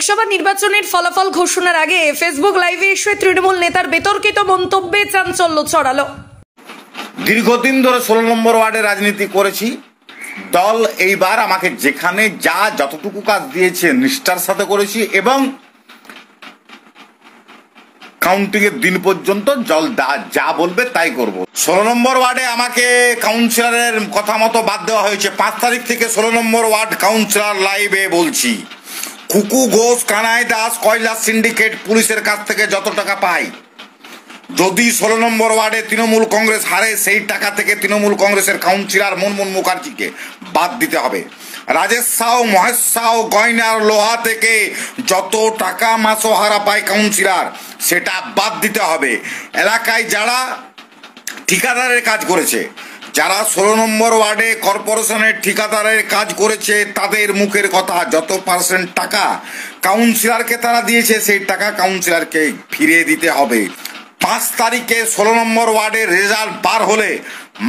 লোকসভা নির্বাচনের ফলাফল ঘোষণার আগে ফেসবুক লাইভে এসে তৃণমূল নেতার বিতর্কিত মন্তব্যে চাঞ্চল্য ছড়ালো। দীর্ঘদিন ধরে 16 নম্বর ওয়ার্ডে রাজনীতি করেছি। দল এইবার আমাকে যেখানে যতটুকু কাজ দিয়েছে নিষ্ঠার সাথে করেছি এবং কাউন্টিং এর দিন পর্যন্ত যা বলবে তাই করব। 16 নম্বর ওয়ার্ডে আমাকে কাউন্সিলরের কথা মতো বাদ দেওয়া হয়েছে। 5 তারিখ থেকে 16 নম্বর ওয়ার্ড কাউন্সিলর লাইভে বলছি, খুকু ঘোষ, কানাই দাস কয়লা সিন্ডিকেট পুলিশের কাছ থেকে যত টাকা পায়, যদি 16 নম্বর ওয়ার্ডে তৃণমূল কংগ্রেস হারে সেই টাকা থেকে তৃণমূল কংগ্রেসের কাউন্সিলর মুনমুন মুখার্জিকে বাদ দিতে হবে। রাজেশ সাউ, মহেশ সাউ, গয়নার লোহা থেকে যত টাকা মাসোহারা পায় কাউন্সিলর সেটা বাদ দিতে হবে। এলাকায় যারা ঠিকাদারের কাজ করেছে, যারা 16 নম্বর ওয়ার্ডে কর্পোরেশনের ঠিকাদারের কাজ করেছে, তাদের মুখের কথা যত % টাকা কাউন্সিলরকে তারা দিয়েছে সেই টাকা কাউন্সিলরকে ফিরিয়ে দিতে হবে। 5 তারিখে 16 নম্বর ওয়ার্ডের রেজাল্ট বার হলে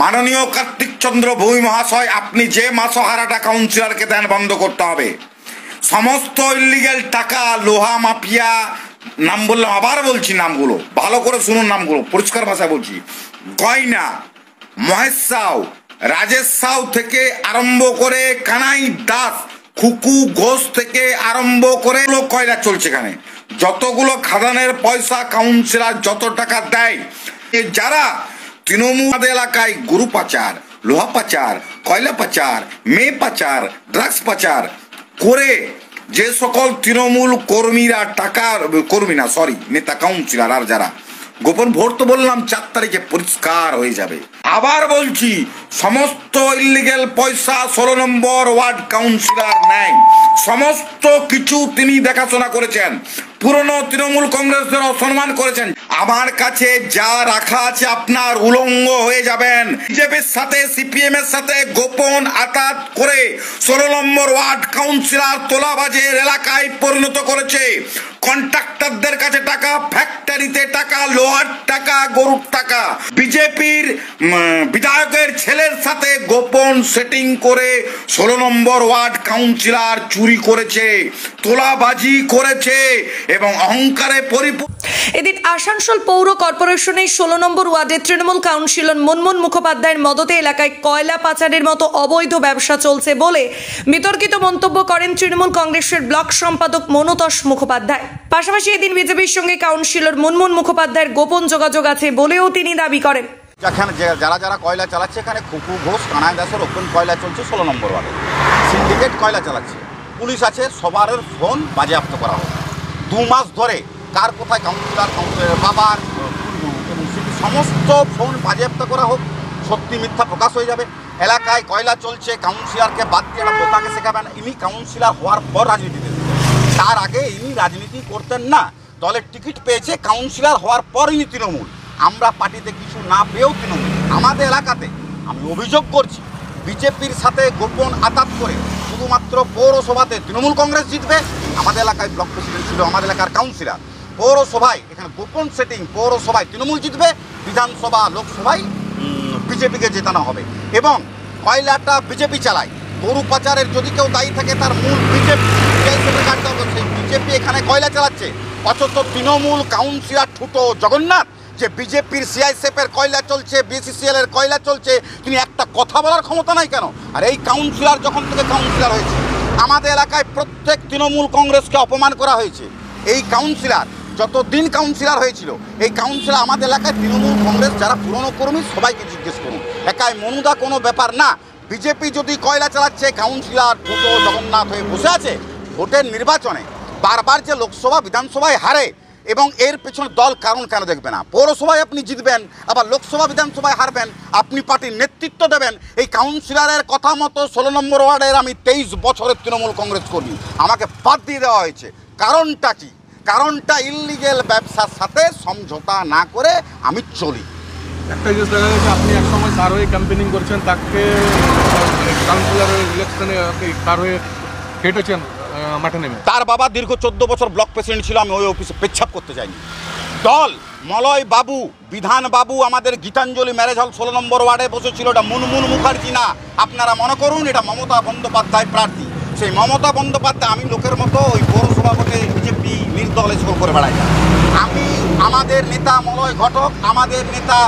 মাননীয় কার্তিক চন্দ্র ভূমি মহাশয়, আপনি যে মাসোহারাটা কাউন্সিলরকে দেন বন্ধ করতে হবে। সমস্ত ইলিগেল টাকা, লোহা মাফিয়া, নাম বললাম, আবার বলছি নামগুলো, ভালো করে শুনুন নামগুলো, পরিষ্কার ভাষায় বলছি, গয়না, মহেশ সাউ, রাজেশ সাউ থেকে আরম্ভ করে কানাই দাস, খুকু ঘোষ থেকে আরম্ভ করে কয়লা চলছে এখানে, যতগুলো খাদানের পয়সা কাউন্সিলর যত টাকা দেয়, যারা তৃণমূল এলাকায় গরু পাচার, লোহা পাচার, কয়লা পাচার, মেয়ে পাচার, ড্রাগস পাচার করে যে সকল তৃণমূল কর্মীরা নেতা কাউন্সিলর আর যারা গোপন ভোট তো বললাম 4 তারিখে পরিষ্কার হয়ে যাবে। আবার বলছি, সমস্ত ইলিগেল পয়সা 16 নম্বর ওয়ার্ড কাউন্সিলর নেয়, সমস্ত কিছু তিনি দেখাশোনা করেছেন, পুরনো তৃণমূল কংগ্রেসদের অসম্মান করেছেন। আমার কাছে যা রাখা আছে আপনার উলঙ্গ হয়ে যাবেন। বিজেপির সাথে সিপিএম এর সাথে গোপন আতাত করে 16 নম্বর ওয়ার্ড কাউন্সিলর তোলাবাজের এলাকায় পরিণত করেছে। কন্ট্রাক্টরদের কাছে টাকা, ফ্যাক্টরিতে টাকা, লোহার টাকা, গরুর টাকা। বিজেপির বিধায়কের ছেলের সাথে গোপন সেটিং করে 16 নম্বর ওয়ার্ড কাউন্সিলর চুরি করেছে, তোলাবাজি করেছে এবং অহংকারে পরিপূর্ণ। এদিন আসানসোল পৌর কর্পোরেশনের 16 নম্বর ওয়ার্ডের তৃণমূল কাউন্সিলর মুনমুন মুখোপাধ্যায়ের মদতে এলাকায় কয়লা পাচারের মতো অবৈধ ব্যবসা চলছে বলে বিতর্কিত মন্তব্য করেন তৃণমূল কংগ্রেসের ব্লক সম্পাদক মনোতোষ মুখোপাধ্যায়। পাশাপাশি এদিন বিজেপির সঙ্গে কাউন্সিলর মুনমুন মুখোপাধ্যায়ের গোপন যোগাযোগ আছে বলেও তিনি দাবি করেন। যারা কয়লা চালাচ্ছে, এখানে খুকু ঘোষ, কানাই দাসের ওপেন কয়লা চলছে 16 নম্বর ওয়ার্ডে, সিন্ডিকেট কয়লা চালাচ্ছে, পুলিশ আছে, সবার ফোন বাজেয়াপ্ত করা হোক। 2 মাস ধরে কার কোথায় কাউন্সিলরের বাবার সমস্ত ফোন বাজেয়াপ্ত করা হোক, সত্যি মিথ্যা প্রকাশ হয়ে যাবে। এলাকায় কয়লা চলছে, কাউন্সিলরকে বাদ দিয়ে একটা বোকাকে শেখাবেন। ইনি কাউন্সিলর হওয়ার পর রাজনীতিতে, তার আগে ইনি রাজনীতি করতেন না, দলের টিকিট পেয়েছে কাউন্সিলর হওয়ার পর ইনি তৃণমূল। আমরা পার্টিতে কিছু না পেয়েও তৃণমূল। আমাদের এলাকাতে আমি অভিযোগ করছি, বিজেপির সাথে গোপন আতাত করে শুধুমাত্র পৌরসভাতে তৃণমূল কংগ্রেস জিতবে। আমাদের এলাকায় ব্লক প্রেসিডেন্ট ছিল আমাদের এলাকার কাউন্সিলর, পৌরসভায় এখানে গোপন সেটিং, পৌরসভায় তৃণমূল জিতবে, বিধানসভা লোকসভায় বিজেপিকে জেতানো হবে। এবং কয়লাটা বিজেপি চালায়, গরু পাচারের যদি কেউ দায়ী থাকে তার মূল বিজেপি, সেই বিজেপি এখানে কয়লা চালাচ্ছে। অথচ তৃণমূল কাউন্সিলর ঠুটো জগন্নাথ যে বিজেপির সিআইএসএফের কয়লা চলছে, বিসিসিএল এর কয়লা চলছে, তিনি একটা কথা বলার ক্ষমতা নাই কেন? আর এই কাউন্সিলর যখন থেকে কাউন্সিলর হয়েছে, আমাদের এলাকায় প্রত্যেক তৃণমূল কংগ্রেসকে অপমান করা হয়েছে। এই কাউন্সিলর যতদিন কাউন্সিলর হয়েছিল, এই কাউন্সিলর আমাদের এলাকায় তৃণমূল কংগ্রেস যারা পুরনো কর্মী সবাইকে জিজ্ঞেস করুন, একাই মনুদা কোনো ব্যাপার না। বিজেপি যদি কয়লা চালাচ্ছে, কাউন্সিলর ঠুটো জগন্নাথ হয়ে বসে আছে। ভোটের নির্বাচনে বারবার যে লোকসভা বিধানসভায় হারে এবং এর পেছনে দল কারণ কেন দেখবে না? পৌরসভায় আপনি জিতবেন, আবার লোকসভা বিধানসভায় হারবেন, আপনি পার্টির নেতৃত্ব দেবেন। এই কাউন্সিলরের কথা মতো 16 নম্বর ওয়ার্ডের আমি 23 বছরের তৃণমূল কংগ্রেস কর্মী, আমাকে বাদ দিয়ে দেওয়া হয়েছে। কারণটা কি? কারণটা ইলিগেল ব্যবসার সাথে সমঝোতা না করে আমি চলি। একটা জিনিস দেখা যাচ্ছে, আপনি একসময় কার হয়ে ক্যাম্পেনিং করছেন, তাকে কাউন্সিলরের ইলেকশনে আপনি কার হয়ে হেঁটেছেন মাঠে নেমে। তার বাবা দীর্ঘ 14 বছর ব্লক প্রেসিডেন্ট ছিল, আমি ওই অফিসে পেচ্ছাপ করতে যাইনি। দল মলয় বাবু, বিধান বাবু আমাদের গীতাঞ্জলি ম্যারেজ হল 16 নম্বর ওয়ার্ডে বসেছিল। এটা মুনমুন মুখার্জি না, আপনারা মনে করুন এটা মমতা বন্দ্যোপাধ্যায় প্রার্থী। সেই মমতা বন্দ্যোপাধ্যায়, আমি লোকের মতো ওই পৌরসভা ভোটে বেড়ায় যায়। আমি আমাদের নেতা মলয় ঘটক, আমাদের নেতা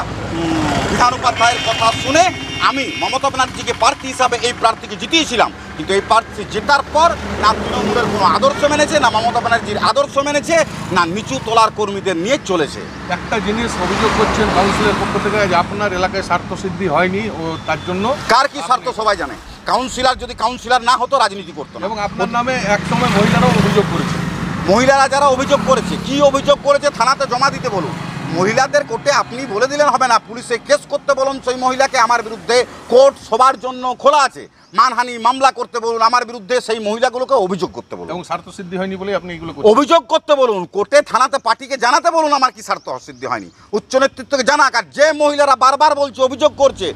বিধান উপাধ্যায়ের কথা শুনে আমি মমতা ব্যানার্জিকে প্রার্থী হিসাবে এই প্রার্থীকে জিতিয়েছিলাম, কিন্তু এই প্রার্থী জেতার পর না তৃণমূলের কোনো আদর্শ মেনেছে, না মমতা ব্যানার্জির আদর্শ মেনেছে, না নিচু তলার কর্মীদের নিয়ে চলেছে। একটা জিনিস অভিযোগ করছেন কাউন্সিলের পক্ষ থেকে যে আপনার এলাকায় স্বার্থসিদ্ধি হয়নি ও তার জন্য কার কি স্বার্থ সবাই জানে। কাউন্সিলর যদি কাউন্সিলর না হতো রাজনীতি করতো না। এবং আপনার নামে একসময় মহিলারাও অভিযোগ করেছে। মহিলারা যারা অভিযোগ করেছে, কি অভিযোগ করেছে থানাতে জমা দিতে বলুন। মহিলাদের কোর্টে আপনি বলে দিলেন হবে না, পুলিশে কেস করতে বলুন সেই মহিলাকে, আমার বিরুদ্ধে কোর্ট সবার জন্য খোলা আছে। মানহানি মামলা করতে বলুন আমার বিরুদ্ধে, সেই মহিলাগুলোকে অভিযোগ করতে বলুন। এবং স্বার্থসিদ্ধি হয়নি বলে আপনি এগুলো অভিযোগ করতে বলুন, কোর্টে থানাতে পার্টিকে জানাতে বলুন আমার কি স্বার্থ সিদ্ধি হয়নি, উচ্চ নেতৃত্বকে জানাক। আর যে মহিলারা বারবার বলছে অভিযোগ করছে,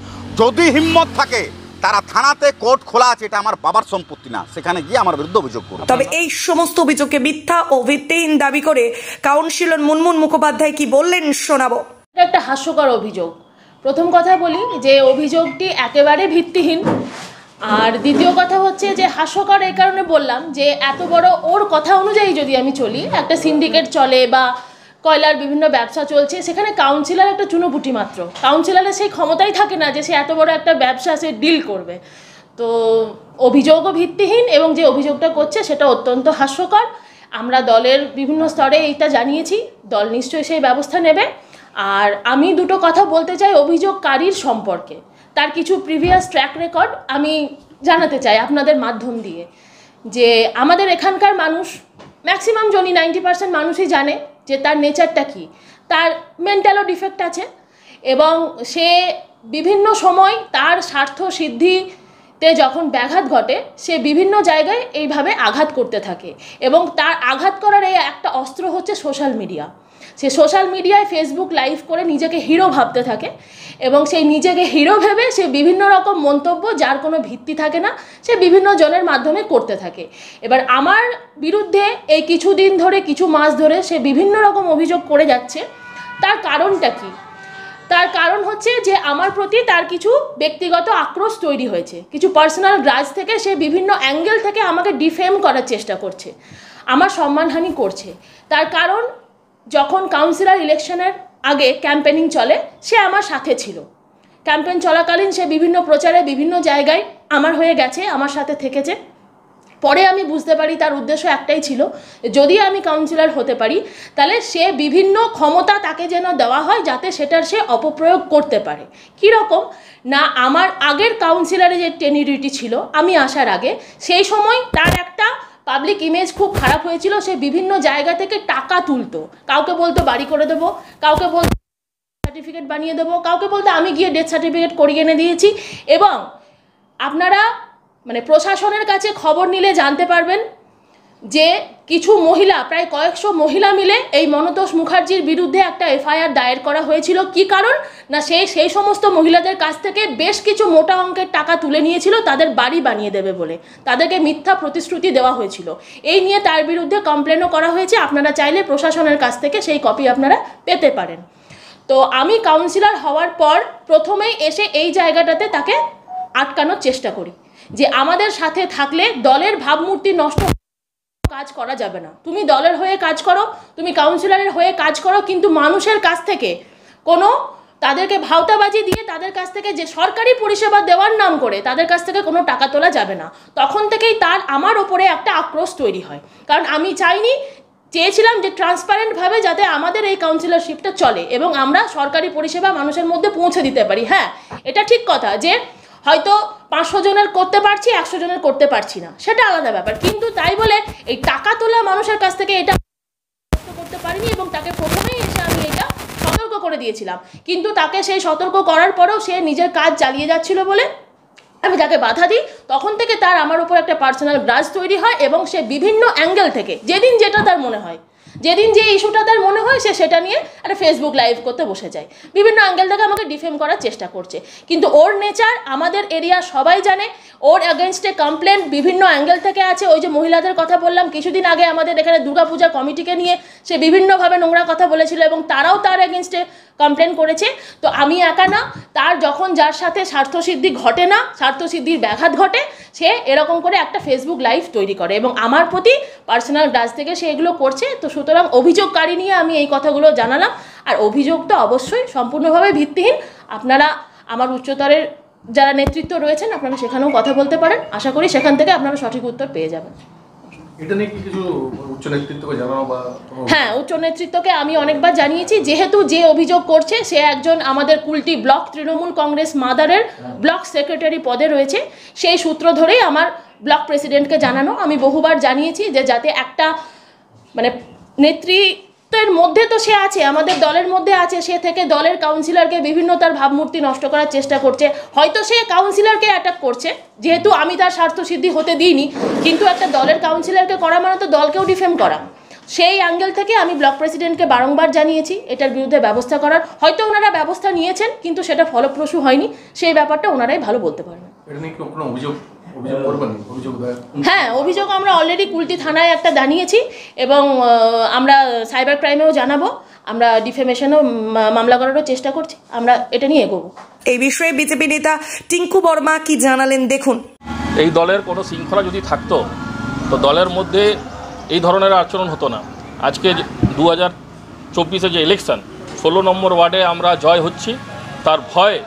যদি হিম্মত থাকে তারা থানাতে কোর্ট খোলা আছে, এটা আমার বাবার সম্পত্তি না, সেখানে গিয়ে আমার বিরুদ্ধে অভিযোগ করুন। তবে এই সমস্ত অভিযোগকে মিথ্যা ও ভিত্তিহীন দাবি করে কাউন্সিলর মুনমুন মুখোপাধ্যায় কি বললেন শোনাবো। এটা একটা হাস্যকর অভিযোগ। প্রথম কথা বলি যে অভিযোগটি একেবারে ভিত্তিহীন। আর দ্বিতীয় কথা হচ্ছে যে হাস্যকর এই কারণে বললাম যে এত বড়, ওর কথা অনুযায়ী যদি আমি চলি, একটা সিন্ডিকেট চলে বা কয়লার বিভিন্ন ব্যবসা চলছে, সেখানে কাউন্সিলর একটা চুনোপুটি মাত্র। কাউন্সিলরের সেই ক্ষমতাই থাকে না যে সে এত বড় একটা ব্যবসা সে ডিল করবে। তো অভিযোগও ভিত্তিহীন এবং যে অভিযোগটা করছে সেটা অত্যন্ত হাস্যকর। আমরা দলের বিভিন্ন স্তরে এইটা জানিয়েছি, দল নিশ্চয়ই সেই ব্যবস্থা নেবে। আর আমি দুটো কথা বলতে চাই অভিযোগকারীর সম্পর্কে। তার কিছু প্রিভিয়াস ট্র্যাক রেকর্ড আমি জানাতে চাই আপনাদের মাধ্যম দিয়ে, যে আমাদের এখানকার মানুষ ম্যাক্সিমাম জনই 90% মানুষই জানে যে তার নেচারটা কী। তার মেন্টালও ডিফেক্ট আছে এবং সে বিভিন্ন সময় তার স্বার্থ সিদ্ধিতে যখন ব্যাঘাত ঘটে সে বিভিন্ন জায়গায় এইভাবে আঘাত করতে থাকে এবং তার আঘাত করার এই একটা অস্ত্র হচ্ছে সোশ্যাল মিডিয়া। সে সোশ্যাল মিডিয়ায় ফেসবুক লাইভ করে নিজেকে হিরো ভাবতে থাকে এবং সেই নিজেকে হিরো ভেবে সে বিভিন্ন রকম মন্তব্য, যার কোনো ভিত্তি থাকে না, সে বিভিন্ন জনের মাধ্যমে করতে থাকে। এবার আমার বিরুদ্ধে এই কিছুদিন ধরে, কিছু মাস ধরে সে বিভিন্ন রকম অভিযোগ করে যাচ্ছে। তার কারণটা কি? তার কারণ হচ্ছে যে আমার প্রতি তার কিছু ব্যক্তিগত আক্রোশ তৈরি হয়েছে, কিছু পার্সোনাল গ্রাজ থেকে সে বিভিন্ন অ্যাঙ্গেল থেকে আমাকে ডিফেম করার চেষ্টা করছে, আমার সম্মানহানি করছে। তার কারণ, যখন কাউন্সিলর ইলেকশনের আগে ক্যাম্পেনিং চলে সে আমার সাথে ছিল। ক্যাম্পেইন চলাকালীন সে বিভিন্ন প্রচারে বিভিন্ন জায়গায় আমার হয়ে গেছে, আমার সাথে থেকেছে। পরে আমি বুঝতে পারি তার উদ্দেশ্য একটাই ছিল, যদি আমি কাউন্সিলর হতে পারি তাহলে সে বিভিন্ন ক্ষমতা তাকে যেন দেওয়া হয় যাতে সেটার সে অপপ্রয়োগ করতে পারে। কীরকম না, আমার আগের কাউন্সিলরে যে টেনিউরিটি ছিল আমি আসার আগে, সেই সময় তার একটা পাবলিক ইমেজ খুব খারাপ হয়েছিল। সে বিভিন্ন জায়গা থেকে টাকা তুলতো, কাউকে বলতো বাড়ি করে দেবো, কাউকে বলতো সার্টিফিকেট বানিয়ে দেবো, কাউকে বলতো আমি গিয়ে ডেথ সার্টিফিকেট করিয়ে এনে দিয়েছি। এবং আপনারা প্রশাসনের কাছে খবর নিলে জানতে পারবেন যে কিছু মহিলা, প্রায় কয়েকশো মহিলা মিলে এই মনতোষ মুখার্জির বিরুদ্ধে একটা এফআইআর দায়ের করা হয়েছিল। কি কারণ না, সেই সমস্ত মহিলাদের কাছ থেকে বেশ কিছু মোটা অঙ্কের টাকা তুলে নিয়েছিল তাদের বাড়ি বানিয়ে দেবে বলে, তাদেরকে মিথ্যা প্রতিশ্রুতি দেওয়া হয়েছিল। এই নিয়ে তার বিরুদ্ধে কমপ্লেনও করা হয়েছে। আপনারা চাইলে প্রশাসনের কাছ থেকে সেই কপি আপনারা পেতে পারেন। তো আমি কাউন্সিলর হওয়ার পর প্রথমেই এসে এই জায়গাটাতে তাকে আটকানোর চেষ্টা করি যে আমাদের সাথে থাকলে দলের ভাবমূর্তি নষ্ট, কাজ করা যাবে না। তুমি দলের হয়ে কাজ করো, তুমি কাউন্সিলরের হয়ে কাজ করো, কিন্তু মানুষের কাছ থেকে কোনো তাদেরকে ভাওতাবাজি দিয়ে তাদের কাছ থেকে যে সরকারি পরিষেবা দেওয়ার নাম করে তাদের কাছ থেকে কোনো টাকা তোলা যাবে না। তখন থেকেই তার আমার ওপরে একটা আক্রোশ তৈরি হয়, কারণ আমি চেয়েছিলাম যে ট্রান্সপারেন্টভাবে যাতে আমাদের এই কাউন্সিলরশিপটা চলে এবং আমরা সরকারি পরিষেবা মানুষের মধ্যে পৌঁছে দিতে পারি। হ্যাঁ, এটা ঠিক কথা যে হয়তো 500 জনের করতে পারছি, 100 জনের করতে পারছি না, সেটা আলাদা ব্যাপার, কিন্তু তাই বলে এই টাকা তোলা মানুষের কাছ থেকে এটা করতে পারিনি এবং তাকে প্রথমেই এসে আমি এটা সতর্ক করে দিয়েছিলাম। কিন্তু তাকে সেই সতর্ক করার পরেও সে নিজের কাজ চালিয়ে যাচ্ছিল বলে আমি তাকে বাধা দিই। তখন থেকে তার আমার উপর একটা পার্সোনাল গ্রাজ তৈরি হয় এবং সে বিভিন্ন অ্যাঙ্গেল থেকে যেদিন যেটা তার মনে হয়, যেদিন যে ইস্যুটা তার মনে হয় সে সেটা নিয়ে একটা ফেসবুক লাইভ করতে বসে যায়, বিভিন্ন অ্যাঙ্গেল থেকে আমাকে ডিফেম করার চেষ্টা করছে। কিন্তু ওর নেচার আমাদের এরিয়া সবাই জানে, ওর অ্যাগেনস্টে কমপ্লেন বিভিন্ন অ্যাঙ্গেল থেকে আছে। ওই যে মহিলাদের কথা বললাম, কিছুদিন আগে আমাদের এখানে দুর্গাপূজা কমিটিকে নিয়ে সে বিভিন্নভাবে নোংরা কথা বলেছিল এবং তারাও তার অ্যাগেনস্টে কমপ্লেন করেছে। তো আমি একা না, তার যখন যার সাথে স্বার্থসিদ্ধি ঘটে না, স্বার্থসিদ্ধির ব্যাঘাত ঘটে, সে এরকম করে একটা ফেসবুক লাইভ তৈরি করে এবং আমার প্রতি পার্সোনাল ডাচ থেকে সে এগুলো করছে। তো সুতরাং অভিযোগকারী নিয়ে আমি এই কথাগুলো জানালাম। আর অভিযোগটা অবশ্যই সম্পূর্ণভাবে ভিত্তিহীন। আপনারা আমার উচ্চতরের যারা নেতৃত্ব রয়েছেন আপনারা সেখানেও কথা বলতে পারেন, আশা করি সেখান থেকে আপনারা সঠিক উত্তর পেয়ে যাবেন। এটা নিয়ে কি কিছু উচ্চ নেতৃত্বকে জানানো বা হ্যাঁ, উচ্চ নেতৃত্বকে আমি অনেকবার জানিয়েছি। যেহেতু যে অভিযোগ করছে সে একজন আমাদের কুলটি ব্লক তৃণমূল কংগ্রেস মাদারের ব্লক সেক্রেটারি পদে রয়েছে, সেই সূত্র ধরেই আমার ব্লক প্রেসিডেন্টকে জানানো। আমি বহুবার জানিয়েছি যে যাতে একটা মানে নেতৃত্বের মধ্যে তো সে আছে, আমাদের দলের মধ্যে আছে, সে থেকে দলের কাউন্সিলরকে বিভিন্ন তার ভাবমূর্তি নষ্ট করার চেষ্টা করছে। হয়তো সে কাউন্সিলরকে অ্যাটাক করছে, যেহেতু আমি তার স্বার্থসিদ্ধি হতে দিইনি, কিন্তু একটা দলের কাউন্সিলরকে করা মানে তো দলকেও ডিফেম করা। সেই অ্যাঙ্গেল থেকে আমি ব্লক প্রেসিডেন্টকে বারংবার জানিয়েছি এটার বিরুদ্ধে ব্যবস্থা করার। হয়তো ওনারা ব্যবস্থা নিয়েছেন কিন্তু সেটা ফলপ্রসূ হয়নি, সেই ব্যাপারটা ওনারাই ভালো বলতে পারবেন। এটা নিয়ে কি কোনো অভিযোগ করবেন? হ্যাঁ, অভিযোগ আমরা অলরেডি কুলটি থানায় একটা জানিয়েছি এবং আমরা সাইবার ক্রাইমেও জানাবো, আমরা ডিফেমেশনও মামলা করারও চেষ্টা করছি, আমরা এটা নিয়ে এগোবো। এই বিষয়ে বিজেপি নেতা টিঙ্কু বর্মা কি জানালেন দেখুন। এই দলের কোনো শৃঙ্খলা যদি থাকতো তো দলের মধ্যে এই ধরনের আচরণ হতো না। আজকে 2024 যে ইলেকশন 16 নম্বর ওয়ার্ডে আমরা জয় হচ্ছি, তার ভয়ে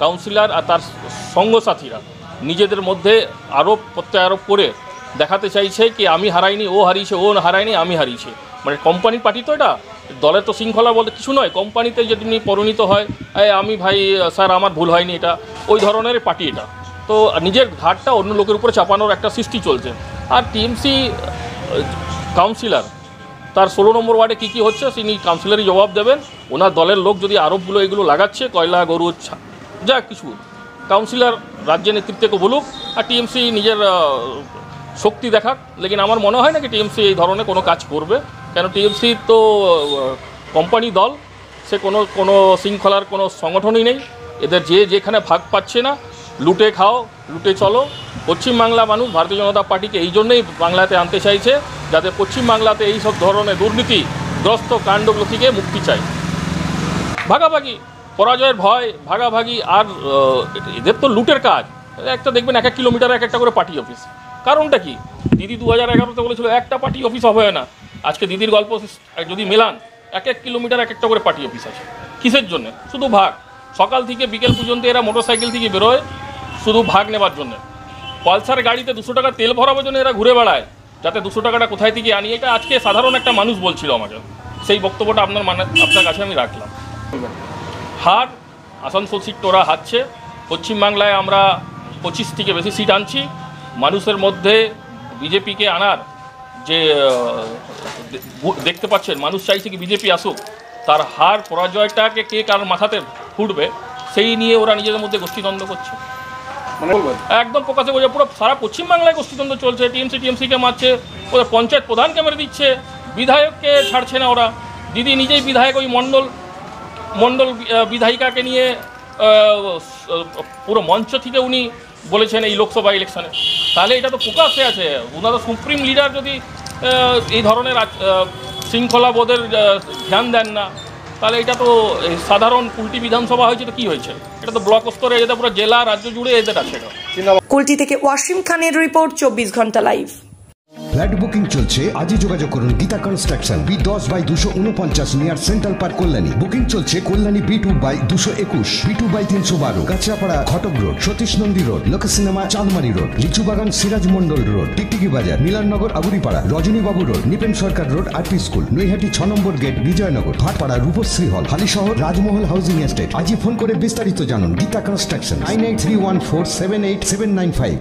কাউন্সিলর আর তার সঙ্গসাথীরা নিজেদের মধ্যে আরোপ প্রত্যারোপ করে দেখাতে চাইছে কি আমি হারাইনি, ও হারিয়েছে, ও হারায়নি, আমি হারিয়েছে। মানে কোম্পানির পার্টি তো এটা, দলের তো শৃঙ্খলা বলতে কিছু নয়। কোম্পানিতে যেমনি পরিণত হয় আমি ভাই স্যার আমার ভুল হয়নি, এটা ওই ধরনের পার্টি এটা। তো নিজের ঘাটটা অন্য লোকের উপরে চাপানোর একটা সৃষ্টি চলছে। আর টিএমসি কাউন্সিলর তার 16 নম্বর ওয়ার্ডে কী কী হচ্ছে তিনি কাউন্সিলরই জবাব দেবেন। ওনার দলের লোক যদি আরোপগুলো এগুলো লাগাচ্ছে কয়লা গরু যা কিছু, কাউন্সিলর রাজ্য নেতৃত্বকে বলুক আর টিএমসি নিজের শক্তি দেখাক। লেকিন আমার মনে হয় না কি টিএমসি এই ধরনের কোনো কাজ করবে, কেন টিএমসি তো কোম্পানি দল, সে কোনো শৃঙ্খলার কোনো সংগঠনই নেই। এদের যেখানে ভাগ পাচ্ছে না, লুটে খাও লুটে চলো। পশ্চিমবাংলা মানুষ ভারতীয় জনতা পার্টিকে এই জন্যই বাংলাতে আনতে চাইছে, যাতে পশ্চিমবাংলাতে এই সব ধরনের দুর্নীতিগ্রস্ত কাণ্ডগুলো থেকে মুক্তি চায়। ভাগাভাগি পরাজয়ের ভয়, ভাগাভাগি, আর এদের তো লুটের কাজ। একটা দেখবেন 1 কিলোমিটার এক একটা করে পার্টি অফিস। কারণটা কি? দিদি 2011-তে বলেছিল একটা পার্টি অফিস হবে না। আজকে দিদির গল্প যদি মেলান 1 কিলোমিটার এক একটা করে পার্টি অফিস আছে। কিসের জন্য? শুধু ভাগ। সকাল থেকে বিকেল পর্যন্ত এরা মোটরসাইকেল থেকে বেরোয় শুধু ভাগ নেবার জন্য। পালসার গাড়িতে 200 টাকা তেল ভরাবার জন্য এরা ঘুরে বেড়ায়, যাতে 200 টাকাটা কোথায় থেকে আনি। এটা আজকে সাধারণ একটা মানুষ বলছিল আমাকে, সেই বক্তব্যটা আপনার কাছে আমি রাখলাম। হার আসানসোল সিট ওরা হারছে। পশ্চিমবাংলায় আমরা 25 থেকে বেশি সিট আনছি। মানুষের মধ্যে বিজেপিকে আনার যে দেখতে পাচ্ছেন, মানুষ চাইছে কি বিজেপি আসুক। তার হার পরাজয়টাকে কে কার মাথাতে ফুটবে সেই নিয়ে ওরা নিজেদের মধ্যে গোষ্ঠীদ্বন্দ্ব করছে। একদম প্রকাশে বোঝা, পুরো সারা পশ্চিমবাংলায় গোষ্ঠীদ্বন্দ্ব চলছে। টিএমসিকে মারছে, ওদের পঞ্চায়েত প্রধানকে মেরে দিচ্ছে, বিধায়ককে ছাড়ছে না ওরা। দিদি নিজেই বিধায়ক, ওই মণ্ডল বিধায়িকাকে নিয়ে পুরো মঞ্চ থেকে উনি বলেছেন এই লোকসভা ইলেকশনে। তাহলে এটা তো প্রকাশ্যে আছে। ওনারা সুপ্রিম লিডার যদি এই ধরনের শৃঙ্খলাবোধের ধ্যান দেন না, তাহলে এটা তো সাধারণ কুলটি বিধানসভা হয়েছে, তো কী হয়েছে? এটা তো ব্লক স্তরে, এটা পুরো জেলা রাজ্য জুড়ে এদের আছে। কুলটি থেকে ওয়াসিম খানের রিপোর্ট, 24 ঘন্টা লাইভ। ফ্ল্যাট বুকিং চলছে, আজই যোগাযোগ করুন Gita construction, B10/249 near central park, Kalyani. Booking চলছে কল্যাণী B2/221, B2/312, কাঁচরাপাড়া ঘটক রোড, সতীশ নন্দী রোড, লোক সিনেমা চাঁদমারি রোড, লিচুবাগান সিরাজ মন্ডল রোড, টিকটিকি বাজার, মিলননগর আবুরিপাড়া, রজনীবাবু রোড, নিপেন সরকার রোড, আরপি স্কুল, নৈহাটি 6 নম্বর গেট, বিজয়নগর, ভাটপাড়া রূপশ্রী হল, হালিশহর রাজমহল হাউজিং এস্টেট। আজই ফোন করে বিস্তারিত জানুন। গীতা কনস্ট্রাকশন 9831478795।